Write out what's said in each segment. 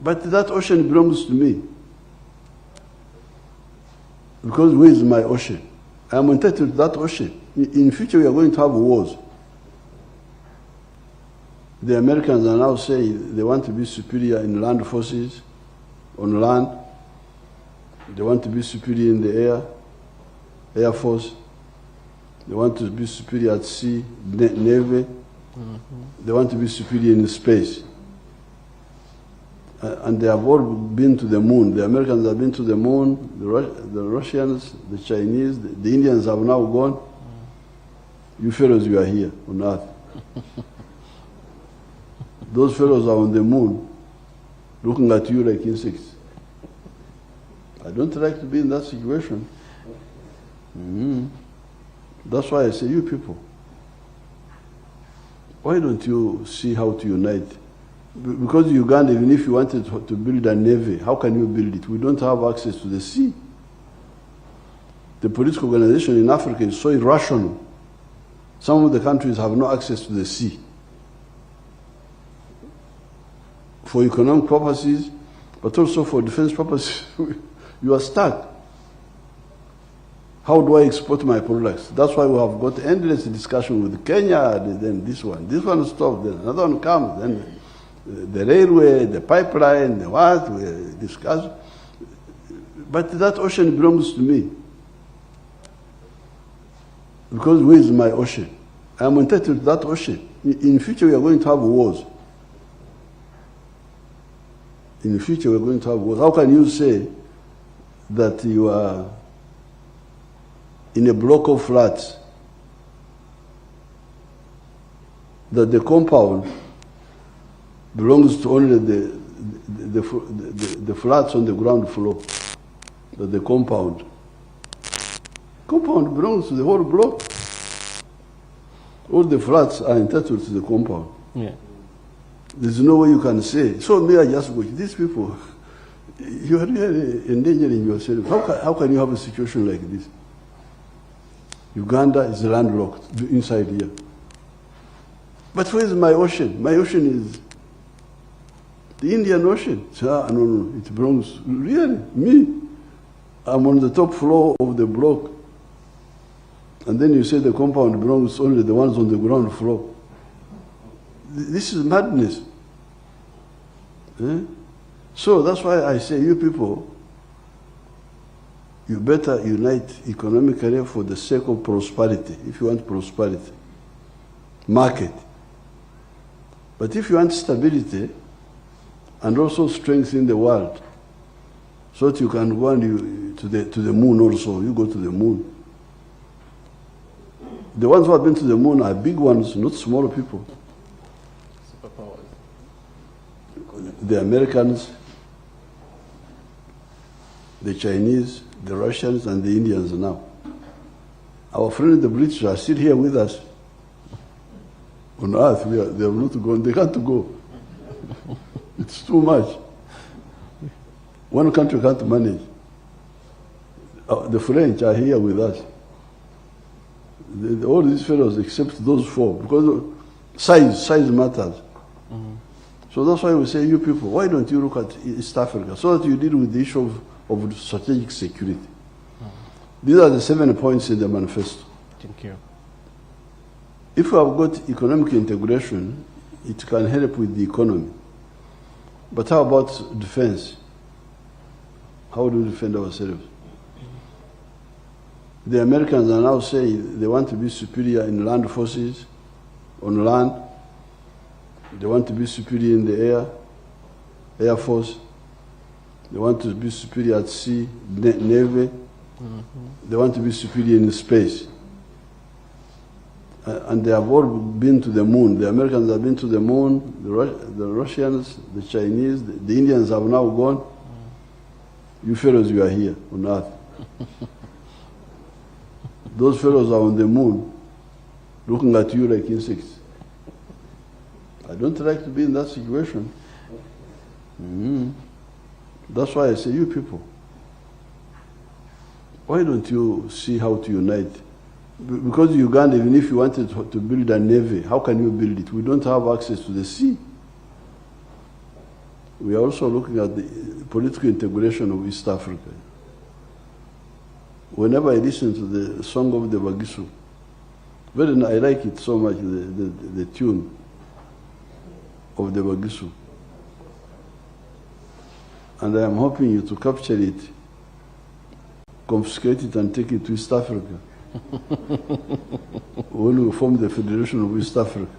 But that ocean belongs to me. Because where is my ocean? I am entitled to that ocean. In future, we are going to have wars. The Americans are now saying they want to be superior in land forces, on land. They want to be superior in the air force. They want to be superior at sea, navy. They want to be superior in space. And they have all been to the moon. The Americans have been to the moon, the Russians, the Chinese, the Indians have now gone. You fellows, you are here on Earth. Those fellows are on the moon, looking at you like insects. I don't like to be in that situation. That's why I say, you people, why don't you see how to unite? Because Uganda, even if you wanted to build a navy, how can you build it? We don't have access to the sea. The political organization in Africa is so irrational. Some of the countries have no access to the sea. For economic purposes, but also for defense purposes, you are stuck. How do I export my products? That's why we have got endless discussion with Kenya, then this one stops, then another one comes, then the railway, the pipeline, the what, we discuss. But that ocean belongs to me. Because where is my ocean? I am entitled to that ocean. In future, we are going to have wars. In the future, we are going to have wars. How can you say that you are in a block of flats, that the compound belongs to only the flats on the ground floor, that the compound belongs to the whole block. All the flats are entitled to the compound. Yeah. There's no way you can say, so may I just watch these people, you are really endangering yourself. How can you have a situation like this? Uganda is landlocked inside here. But where is my ocean? My ocean is the Indian Ocean. No, it belongs, really, me. I'm on the top floor of the block. And then you say the compound belongs only the ones on the ground floor. This is madness. So that's why I say, you people, you better unite economically for the sake of prosperity, if you want prosperity. Market. But if you want stability, and also strength in the world, so that you can go and to the moon also, you go to the moon. The ones who have been to the moon are big ones, not small people. Superpowers. The Americans, the Chinese, the Russians, and the Indians now. Our friends, the British, are still here with us. On Earth, they have not gone. They can't go. It's too much. One country can't manage. The French are here with us. All these fellows except those four, because size matters. So that's why we say, you people, why don't you look at East Africa so that you deal with the issue of strategic security? These are the 7 points in the manifesto. Thank you. If we have got economic integration, it can help with the economy. But how about defense? How do we defend ourselves? The Americans are now saying they want to be superior in land forces, on land. They want to be superior in the air force. They want to be superior at sea, navy. They want to be superior in space. And they have all been to the moon. The Americans have been to the moon, the Russians, the Chinese, the Indians have now gone. You fellows, you are here on Earth. Those fellows are on the moon, looking at you like insects. I don't like to be in that situation. That's why I say, you people, why don't you see how to unite? Because Uganda, even if you wanted to build a navy, how can you build it? We don't have access to the sea. we are also looking at the political integration of East Africa. Whenever I listen to the song of the Bagisu, I like it so much, the tune of the Bagisu. And I am hoping you to capture it, confiscate it, and take it to East Africa. When we form the Federation of East Africa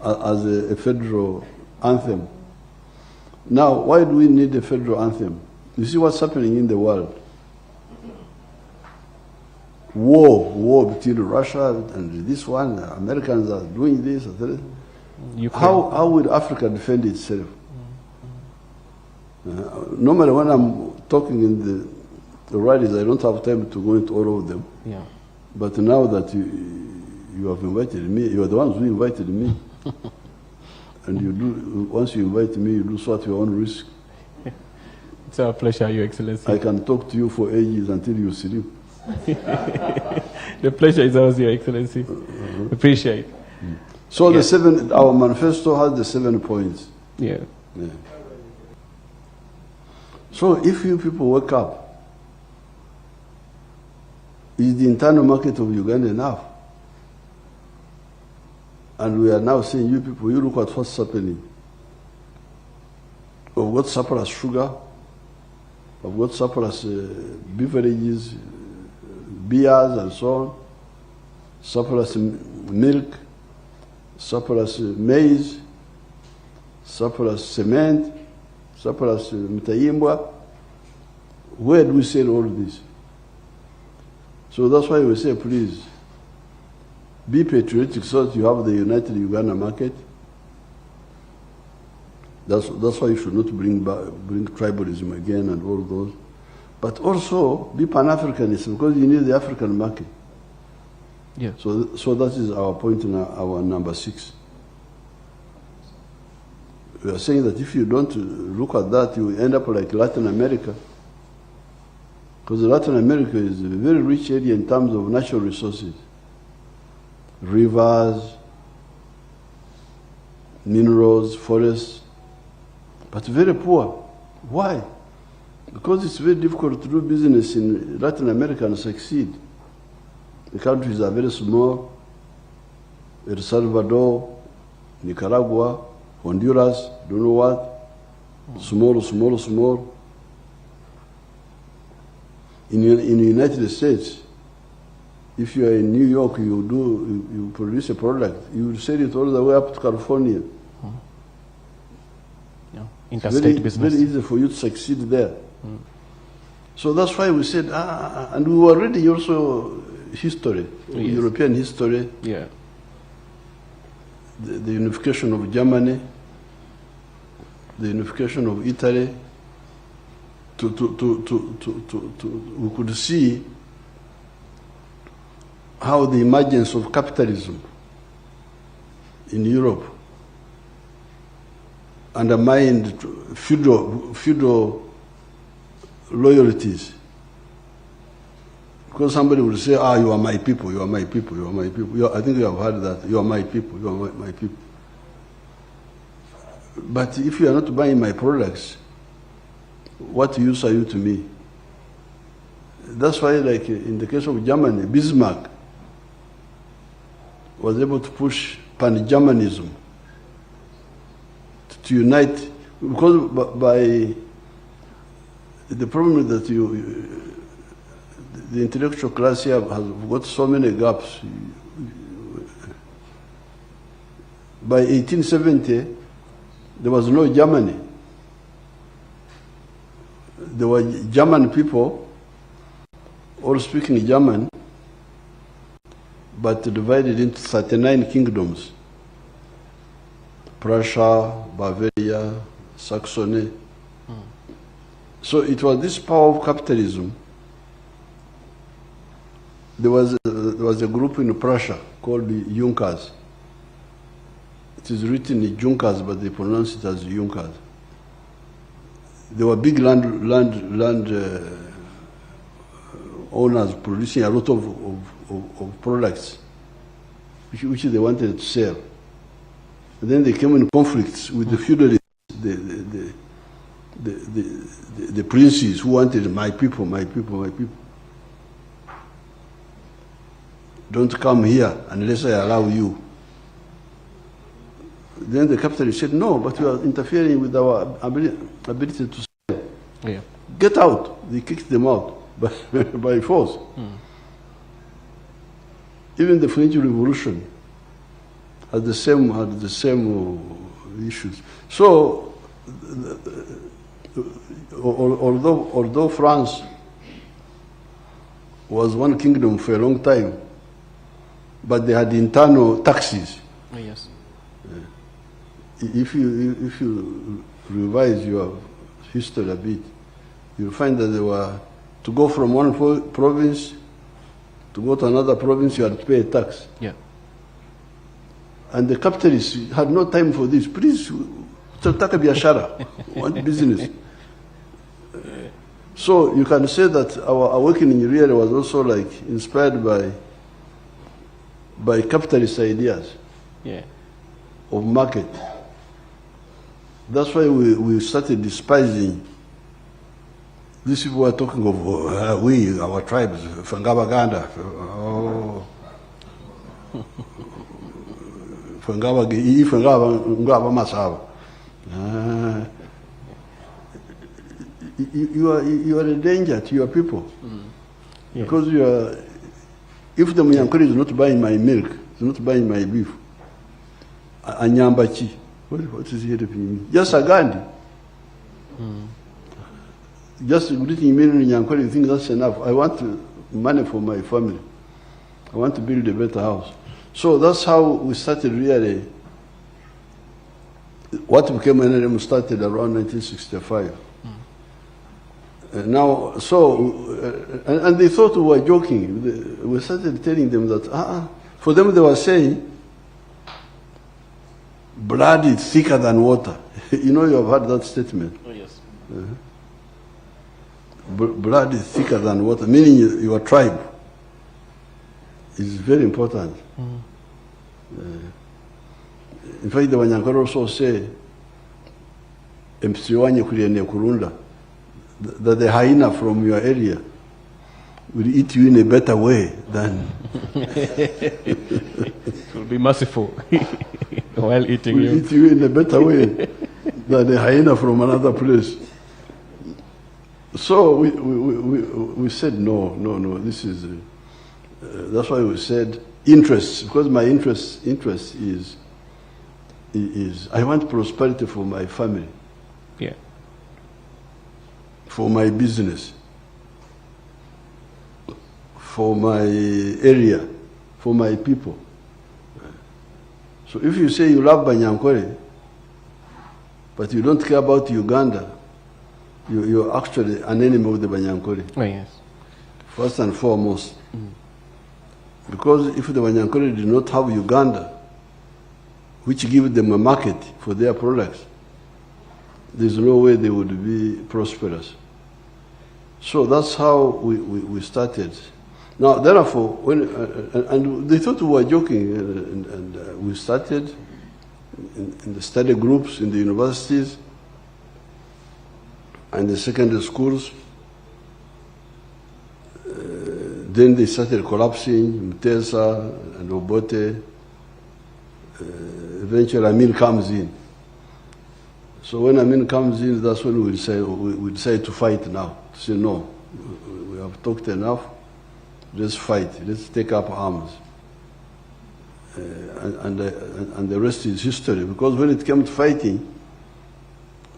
as a federal anthem. Now, why do we need a federal anthem? You see what's happening in the world. War between Russia and this one. Americans are doing this. How will Africa defend itself? Normally, when I'm talking in the rallies, I don't have time to go into all of them. Yeah. But now that you have invited me, you are the ones who invited me. And you do, once you invite me, you do so at your own risk. It's our pleasure, Your Excellency. I can talk to you for ages until you sleep. The pleasure is ours, Your Excellency. Appreciate. So our manifesto has the 7 points. Yeah. So if you people wake up, is the internal market of Uganda enough? And we are now saying, you people, you look at what's happening. We've got surplus sugar, we've got surplus beverages, beers and so on, surplus milk, surplus maize, surplus cement, surplus mtayimbwa. Where do we sell all this? So that's why we say, please, be patriotic so that you have the united Uganda market. That's why you should not bring tribalism again and all those. But also be Pan-Africanist because you need the African market. Yeah. So that is our point in our number 6. We are saying that if you don't look at that, you end up like Latin America. Because Latin America is a very rich area in terms of natural resources. Rivers, minerals, forests, but very poor. Why? Because it's very difficult to do business in Latin America and succeed. The countries are very small. El Salvador, Nicaragua, Honduras, don't know what. Small. In the United States, if you are in New York, you produce a product, you will sell it all the way up to California. Yeah. Interstate business. It's very easy for you to succeed there. So that's why we said, and we were already also history, European history. Yeah. The unification of Germany, the unification of Italy. We could see how the emergence of capitalism in Europe undermined feudal loyalties. Because somebody would say, you are my people, you are my people, you are my people. I think you have heard that, you are my people, you are my people. But if you are not buying my products, what use are you to me? That's why, like in the case of Germany, Bismarck was able to push pan-Germanism to unite, because by the problem is that the intellectual class here has got so many gaps. By 1870, there was no Germany. There were German people, all speaking German, but divided into 39 kingdoms. Prussia, Bavaria, Saxony. So it was this power of capitalism. There was a group in Prussia called the Junkers. It is written in Junkers, but they pronounce it as Junkers. They were big land owners producing a lot of products which they wanted to sell. And then they came in conflicts with the feudalists the princes who wanted my people, my people, my people. Don't come here unless I allow you. Then the capitalist said, no, but you are interfering with our ability to sell. Yeah. Get out. They kicked them out by force. Even the French Revolution had the same issues. So, although France was one kingdom for a long time, but they had internal taxes. Oh, yes. If you revise your history a bit, you'll find that they were, to go from one province to go to another province, you had to pay a tax. Yeah. And the capitalists had no time for this. Please, tutaka biashara, want business. So you can say that our awakening really was also like inspired by capitalist ideas. Yeah. Of market. That's why we started despising. These people were talking of we, our tribes, Fangabaganda. Oh. Fangaba Masava. You are a danger to your people. Yes. Because you are, if the Munyankore is not buying my milk, is not buying my beef, Anyambachi. What is he helping me? Just a Gandhi. Just greeting email in Nyankore, you think that's enough. I want money for my family. I want to build a better house. So that's how we started really. What became NRM started around 1965. Now, and they thought we were joking. We started telling them that, for them they were saying, blood is thicker than water. You know, you have heard that statement. Oh, yes. Blood is thicker than water, meaning your tribe is very important. In fact, the Wanyankore also say, that the hyena from your area will eat you in a better way than... It will be merciful while eating you. Will eat you in a better way than a hyena from another place. So we said, no, this is... that's why we said interest, because my interest is I want prosperity for my family. Yeah. For my business, for my area, for my people. So if you say you love Banyankore, but you don't care about Uganda, you're actually an enemy of the Banyankore. Oh, yes. First and foremost. Because if the Banyankore did not have Uganda, which gives them a market for their products, there's no way they would be prosperous. So that's how we started. Now, therefore, and they thought we were joking, and we started in the study groups in the universities and the secondary schools. Then they started collapsing, Mutesa and Obote. Eventually, Amin comes in. So when Amin comes in, that's when we decide to fight now. To say, no, we have talked enough. Let's fight. Let's take up arms. And the rest is history. Because when it came to fighting,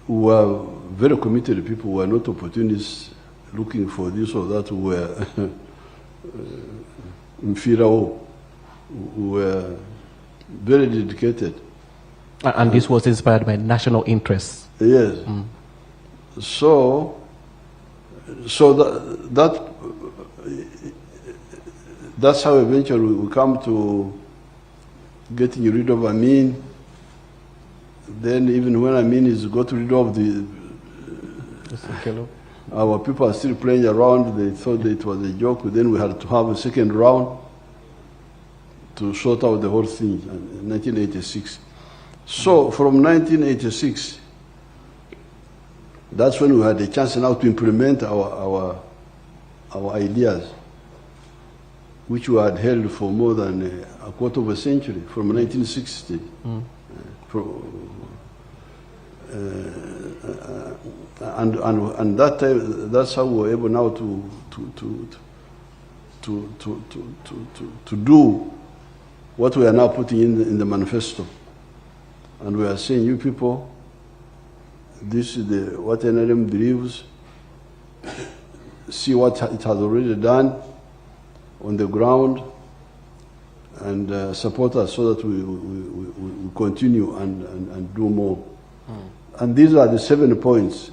we were very committed people. We were not opportunists looking for this or that. We were inferior. We were very dedicated. And this was inspired by national interests. Yes. So that's how eventually we come to getting rid of Amin. Then even when Amin is got rid of our people are still playing around. They thought that it was a joke. Then we had to have a second round to sort out the whole thing in 1986. So from 1986 That's when we had a chance now to implement our ideas, which we had held for more than a quarter of a century, from 1960. And that time, that's how we were able now to do what we are now putting in the manifesto. And we are saying, you people, this is what NRM believes. See what it has already done on the ground, and support us so that we continue and do more. And these are the 7 points